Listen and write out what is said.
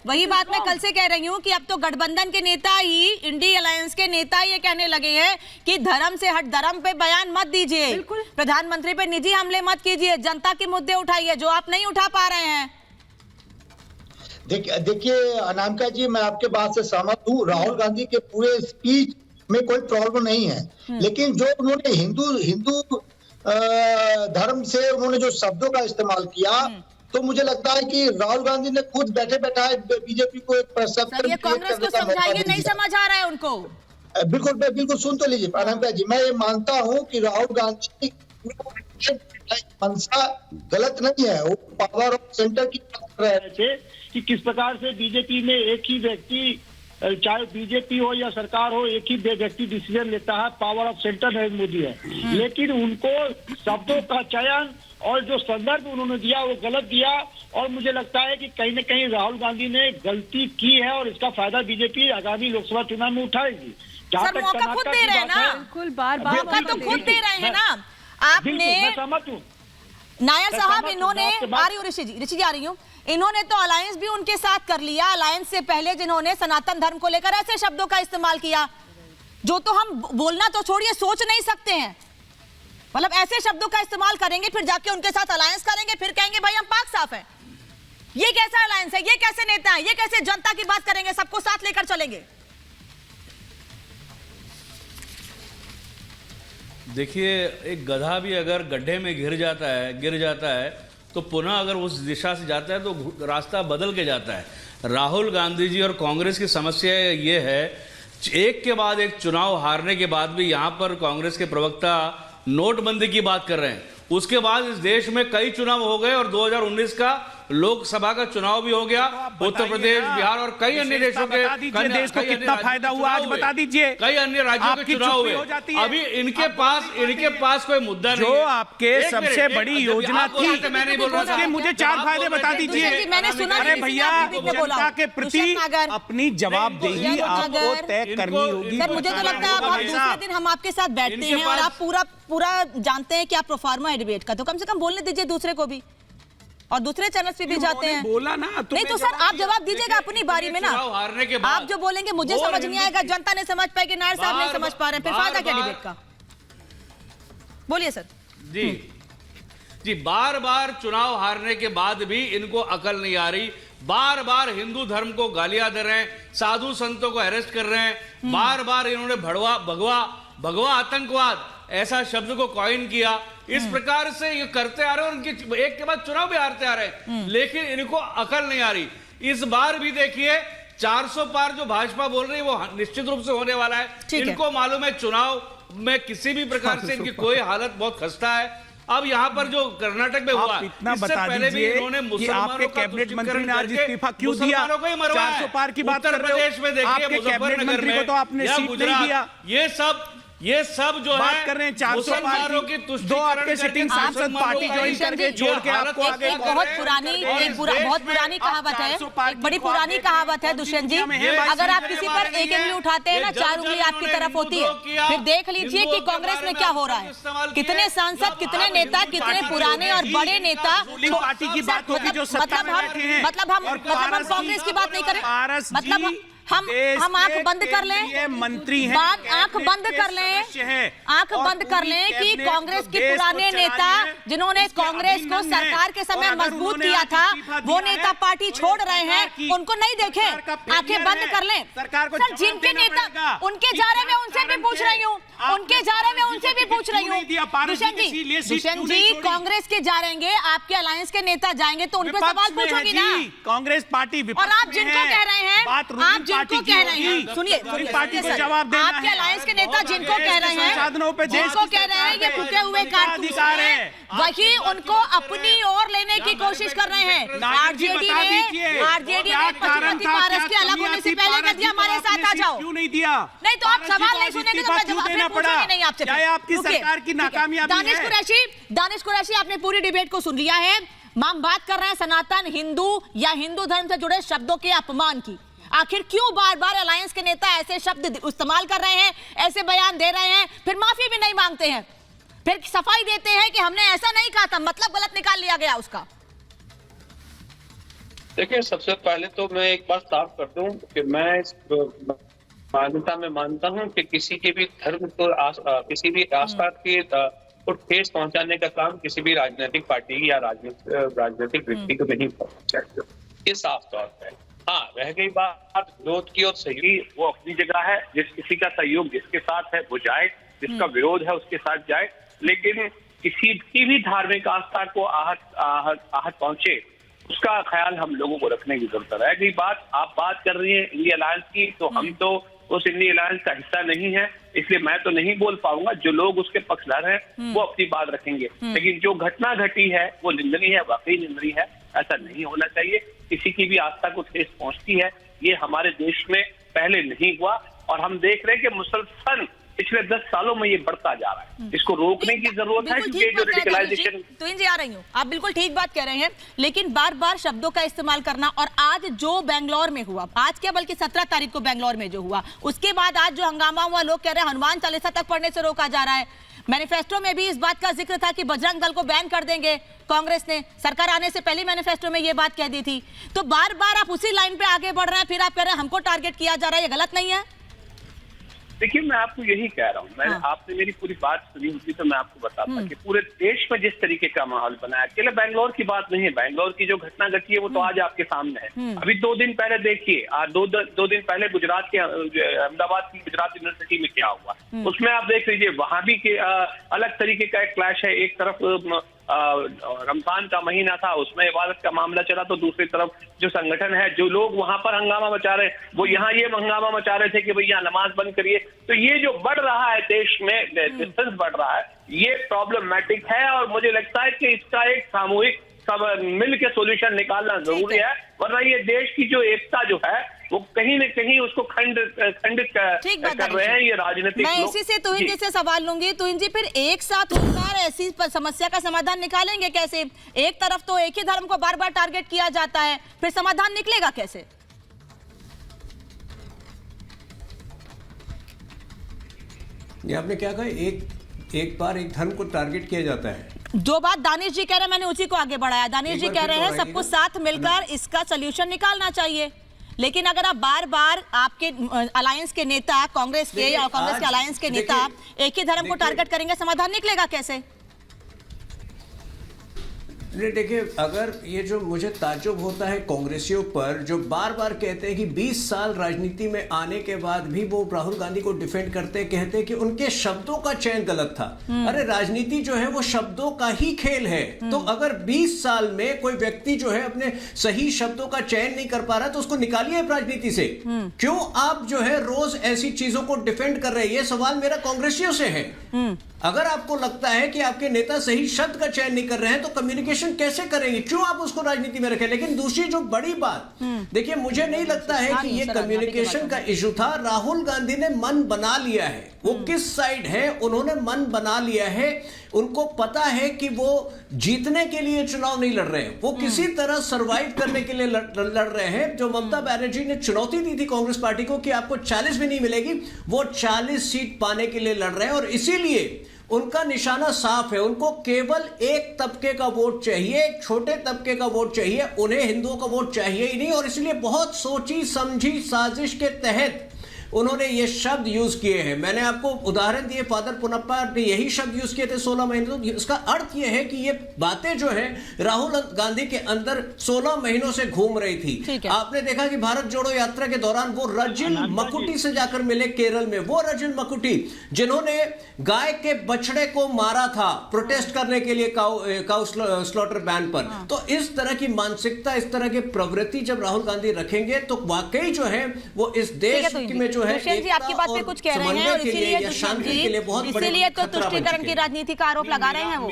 वही बात मैं कल से कह रही हूँ कि अब तो गठबंधन के नेता ही, इंडी अलायंस के नेता ये कहने लगे हैं कि धर्म से हट धर्म पे बयान मत दीजिए, प्रधानमंत्री पे निजी हमले मत कीजिए, जनता के मुद्दे उठाइए जो आप नहीं उठा पा रहे हैं। देखिए अनामिका जी, मैं आपके बात से सहमत हूँ। राहुल गांधी के पूरे स्पीच में कोई प्रॉब्लम नहीं है, लेकिन जो उन्होंने हिंदू धर्म से उन्होंने जो शब्दों का इस्तेमाल किया, तो मुझे लगता है कि राहुल गांधी ने खुद बैठे बैठाए बीजेपी को एक परसेप्शन कांग्रेस को समझाइए, नहीं समझ आ रहा है उनको। बिल्कुल सुन तो लीजिए अनामिका जी, मैं ये मानता हूँ कि राहुल गांधी की मंशा गलत नहीं है, वो पावर ऑफ सेंटर की बात कर रहे थे कि किस प्रकार से बीजेपी में एक ही व्यक्ति, चाहे बीजेपी हो या सरकार हो, एक ही व्यक्ति डिसीजन लेता है, power of centre Narendra Modi है। लेकिन उनको शब्दों का चयन और जो संदर्भ उन्होंने दिया वो गलत दिया, और मुझे लगता है कि कहीं न कहीं राहुल गांधी ने गलती की है और इसका फायदा बीजेपी आगामी लोकसभा चुनाव में उठाएगी। सर मौका खुद दे रहे हैं ना, बिल्कुल बार-बार मौका तो खुद दे रहे हैं ना आपने। सहमत हूँ नायर साहब, इन्होंने आ रही हूँ ऋषि जी आ रही हूँ, इन्होंने तो अलायंस भी उनके साथ कर लिया। अलायंस से पहले जिन्होंने सनातन धर्म को लेकर ऐसे शब्दों का इस्तेमाल किया जो तो हम बोलना तो छोड़िए सोच नहीं सकते हैं। मतलब ऐसे शब्दों का इस्तेमाल करेंगे, फिर जाके उनके साथ अलायंस करेंगे, फिर कहेंगे भाई हम पाक साफ है। ये कैसा अलायंस है? ये कैसे नेता है? ये कैसे जनता की बात करेंगे, सबको साथ लेकर चलेंगे? देखिए, एक गधा भी अगर गड्ढे में गिर जाता है तो पुनः अगर उस दिशा से जाता है तो रास्ता बदल के जाता है। राहुल गांधी जी और कांग्रेस की समस्या ये है, एक के बाद एक चुनाव हारने के बाद भी यहाँ पर कांग्रेस के प्रवक्ता नोटबंदी की बात कर रहे हैं। उसके बाद इस देश में कई चुनाव हो गए और 2019 का लोकसभा का चुनाव भी हो गया, उत्तर प्रदेश, बिहार और कई अन्य देशों के देश को कितना फायदा हुआ आज बता दीजिए। कई अन्य राज्यों के चुनाव हुए, अभी इनके पास कोई मुद्दा नहीं। जो आपके सबसे बड़ी योजना थी, मैं नहीं बोल रहा, मुझे 4 फायदे बता दीजिए। मैंने सुना, अरे भैया, जनता के प्रति अपनी जवाबदेही आपको तय करनी होगी। सर मुझे तो लगता है आप दूसरे दिन हम आपके साथ बैठते हैं और आप पूरा जानते हैं कि आप प्रोफार्मा है डिबेट का, तो कम से कम बोलने दीजिए दूसरे को भी, और दूसरे चैनल्स पे भी जाते हैं। बोला ना तो नहीं तो सर आप जवाब दीजिएगा अपनी बारी में ना। आप जो बोलेंगे मुझे समझ नहीं आएगा, जनता ने समझ पाएगी, नायर साहब नहीं समझ पा रहे हैं, फिर फायदा क्या डिबेट का? बोलिए सर। जी बार बार चुनाव हारने के बाद भी इनको अकल नहीं आ रही, बार बार हिंदू धर्म को गालियां दे रहे हैं, साधु संतों को अरेस्ट कर रहे हैं, बार बार इन्होंने भगवा आतंकवाद ऐसा शब्द को कॉइन किया। इस प्रकार से ये करते आ रहे हैं और उनके एक के बाद चुनाव भी हारते आ रहे हैं, लेकिन इनको अकल नहीं आ रही। इस बार भी देखिए 400 पार जो भाजपा बोल रही है वो निश्चित रूप से होने वाला है। इनको मालूम है चुनाव में किसी भी प्रकार से इनकी कोई हालत बहुत खस्ता है। अब यहाँ पर जो कर्नाटक में हुआ, इतना इससे बता पहले भी इन्होंने कि आपके कैबिनेट मंत्री ने आज इस्तीफा क्यों दिया? 400 पार की बात कर रहे हो। उत्तर प्रदेश में देखिए, आपके कैबिनेट मंत्री को तो आपने सीट नहीं दिया। ये सब जो बात कर रहे हैं 400 पार की, दो आपके सिटिंग सांसद पार्टी ज्वाइन करके छोड़ के आपको आगे बहुत पुरानी कहावत है, एक बड़ी पुरानी कहावत है दुष्यंत जी, अगर आप किसी पर एक उंगली उठाते हैं ना 4 उंगली आपकी तरफ होती है। फिर देख लीजिए कि कांग्रेस में क्या हो रहा है, कितने सांसद, कितने नेता, कितने पुराने और बड़े नेता। पार्टी की बात होगी जो सत्ता में बैठे हैं, मतलब हम कांग्रेस की बात नहीं करें, मतलब हम आंख बंद कर लें, मंत्री हैं, आंख बंद कर लें कि कांग्रेस के पुराने नेता जिन्होंने कांग्रेस को सरकार के समय मजबूत किया था, वो नेता पार्टी छोड़ रहे हैं, उनको नहीं देखें, आंखें बंद कर लें। सर जिनके नेता उनके जा रहे, मैं उनसे भी पूछ रही हूँ, दुष्यंत जी कांग्रेस के जा रहेंगे, आपके अलायंस के नेता जाएंगे तो उन पर सवाल पूछोगी ना। कांग्रेस पार्टी और आप जिनको कह रहे हैं, सुनिए पार्टी को जवाब देना है। आपके अलायंस के नेता जिनको कह रहे हैं, ये फूके हुए कारतूस हैं, वही उनको अपनी ओर लेने की कोशिश कर रहे हैं। आरजेडी ने पशुपति पारस के अलग होने से पहले कह दिया हमारे साथ आ जाओ, क्यों नहीं दिया? नहीं तो आप सवाल नहीं सुनेंगे तो मैं जवाब पूछूंगी नहीं आपसे। क्या आपकी सरकार की नाकामयाबी है? दानिश कुरैशी, आपने पूरी डिबेट को सुन लिया है। हम बात कर रहे हैं सनातन हिंदू या हिंदू धर्म से जुड़े शब्दों के अपमान की। आखिर क्यों बार बार अलायंस के नेता ऐसे शब्द इस्तेमाल कर रहे हैं, ऐसे बयान दे रहे हैं, फिर माफी भी नहीं मांगते हैं, फिर सफाई देते हैं कि हमने ऐसा नहीं कहा था, मतलब गलत निकाल लिया गया उसका। देखिए, सबसे पहले तो मैं एक बात साफ कर दूं कि मैं इस मान्यता में मानता हूं कि किसी के भी धर्म को किसी भी आस्था के को ठेस पहुंचाने का काम किसी भी राजनीतिक पार्टी या राजनीतिक व्यक्ति को नहीं करना चाहिए, ये साफ तौर पे। हाँ, रह गई बात विरोध की और सहयोग, वो अपनी जगह है। जिस किसी का सहयोग जिसके साथ है वो जाए, जिसका विरोध है उसके साथ जाए, लेकिन किसी की भी धार्मिक आस्था को आहत पहुंचे उसका ख्याल हम लोगों को रखने की जरूरत है। रह गई बात, आप बात कर रही हैं इंडिया अलायंस की, तो हम तो उस इंडिया अलायंस का हिस्सा नहीं है, इसलिए मैं तो नहीं बोल पाऊंगा। जो लोग उसके पक्षधर हैं वो अपनी बात रखेंगे, लेकिन जो घटना घटी है वो निंदनीय है, वाकई निंदनीय है। ऐसा नहीं होना चाहिए। किसी की भी आस्था को ठेस पहुंचती है, ये हमारे देश में पहले नहीं हुआ, और हम देख रहे हैं कि मुसलसल पिछले 10 सालों में ये बढ़ता जा रहा है। इसको रोकने की जरूरत है, क्योंकि जो रेडिकलाइजेशन। तो जी आ रही हूँ, आप बिल्कुल ठीक बात कह रहे हैं, लेकिन बार बार शब्दों का इस्तेमाल करना, और आज जो बेंगलोर में हुआ, आज क्या बल्कि 17 तारीख को बेंगलोर में जो हुआ, उसके बाद आज जो हंगामा हुआ, लोग कह रहे हैं हनुमान चालीसा तक पढ़ने से रोका जा रहा है। मैनिफेस्टो में भी इस बात का जिक्र था कि बजरंग दल को बैन कर देंगे, कांग्रेस ने सरकार आने से पहले मैनिफेस्टो में ये बात कह दी थी। तो बार बार आप उसी लाइन पे आगे बढ़ रहे हैं, फिर आप कह रहे हैं हमको टारगेट किया जा रहा है, ये गलत नहीं है? देखिए, मैं आपको यही कह रहा हूँ, मैंने आपने मेरी पूरी बात सुनी होती तो मैं आपको बताता कि पूरे देश में जिस तरीके का माहौल बना है, अकेले बेंगलोर की बात नहीं है। बेंगलोर की जो घटना घटी है वो तो आज आपके सामने है। अभी 2 दिन पहले देखिए, दो दिन पहले गुजरात के अहमदाबाद की गुजरात यूनिवर्सिटी में क्या हुआ, उसमें आप देख लीजिए, वहां भी अलग तरीके का एक क्लैश है। एक तरफ रमजान का महीना था, उसमें इबादत का मामला चला, तो दूसरी तरफ जो संगठन है, जो लोग वहां पर हंगामा मचा रहे, वो यहाँ ये हंगामा मचा रहे थे कि भैया नमाज बंद करिए। तो ये जो बढ़ रहा है देश में, डिस्टेंस बढ़ रहा है, ये प्रॉब्लमैटिक है, और मुझे लगता है कि इसका एक सामूहिक सब मिल के सोल्यूशन निकालना जरूरी है, वरना ये देश की जो एकता जो है वो कहीं न कहीं उसको खंडित कर रहे हैं ये राजनीतिक। मैं इसी से तुहिन जी से सवाल लूंगी। तुहिन जी, फिर एक साथ होकर ऐसी समस्या का समाधान निकालेंगे कैसे? एक तरफ तो एक ही धर्म को बार बार टारगेट किया जाता है, फिर समाधान निकलेगा कैसे? ये आपने क्या कहा, एक बार एक धर्म को टारगेट किया जाता है? जो बात दानिश जी कह रहे हैं, मैंने उसी को आगे बढ़ाया। दानिश जी कह रहे हैं सबको साथ मिलकर इसका सोल्यूशन निकालना चाहिए, लेकिन अगर आप बार बार आपके अलायंस के नेता, कांग्रेस के या कांग्रेस के अलायंस के नेता एक ही धर्म को टारगेट करेंगे, समाधान निकलेगा कैसे? देखिए, अगर ये जो मुझे ताज्जुब होता है कांग्रेसियों पर, जो बार बार कहते हैं कि 20 साल राजनीति में आने के बाद भी वो राहुल गांधी को डिफेंड करते, कहते हैं कि उनके शब्दों का चयन गलत था। अरे राजनीति जो है वो शब्दों का ही खेल है। तो अगर 20 साल में कोई व्यक्ति जो है अपने सही शब्दों का चयन नहीं कर पा रहा, तो उसको निकालिए राजनीति से। क्यों आप जो है रोज ऐसी चीजों को डिफेंड कर रहे हैं? ये सवाल मेरा कांग्रेसियों से है। अगर आपको लगता है कि आपके नेता सही शब्द का चयन नहीं कर रहे हैं, तो कम्युनिकेशन कैसे करेंगे? क्यों आप उसको राजनीति में रखें? लेकिन दूसरी जो बड़ी बात, देखिए, मुझे नहीं लगता है कि ये कम्युनिकेशन का इशू था। राहुल गांधी ने मन बना लिया है, वो किस साइड है, उन्होंने मन बना लिया है। उनको पता है कि वो जीतने के लिए चुनाव नहीं लड़ रहे हैं, वो किसी तरह सरवाइव करने के लिए लड़ रहे हैं। जो ममता बनर्जी ने चुनौती दी थी कांग्रेस पार्टी को कि आपको 40 भी नहीं मिलेगी, वो 40 सीट पाने के लिए लड़ रहे हैं, और इसीलिए उनका निशाना साफ है। उनको केवल एक तबके का वोट चाहिए, एक छोटे तबके का वोट चाहिए, उन्हें हिंदुओं का वोट चाहिए ही नहीं। और इसलिए बहुत सोची समझी साजिश के तहत उन्होंने ये शब्द यूज किए हैं। मैंने आपको उदाहरण दिए, फादर पुनप्पा ने यही शब्द यूज किए थे 16 महीनों। तो इसका अर्थ यह है कि ये बातें जो है राहुल गांधी के अंदर 16 महीनों से घूम रही थी। आपने देखा कि भारत जोड़ो यात्रा के दौरान वो रजिल मकुटी से जाकर मिले केरल में, वो रजिल मकुटी जिन्होंने गाय के बछड़े को मारा था प्रोटेस्ट करने के लिए काउ स्लॉटर बैन पर। तो इस तरह की मानसिकता, इस तरह की प्रवृत्ति जब राहुल गांधी रखेंगे, तो वाकई जो है वो इस देश में जो है जी आपकी बात पे कुछ कह रहे हैं, और इसीलिए तो तुष्टिकरण की राजनीति का आरोप लगा रहे हैं वो।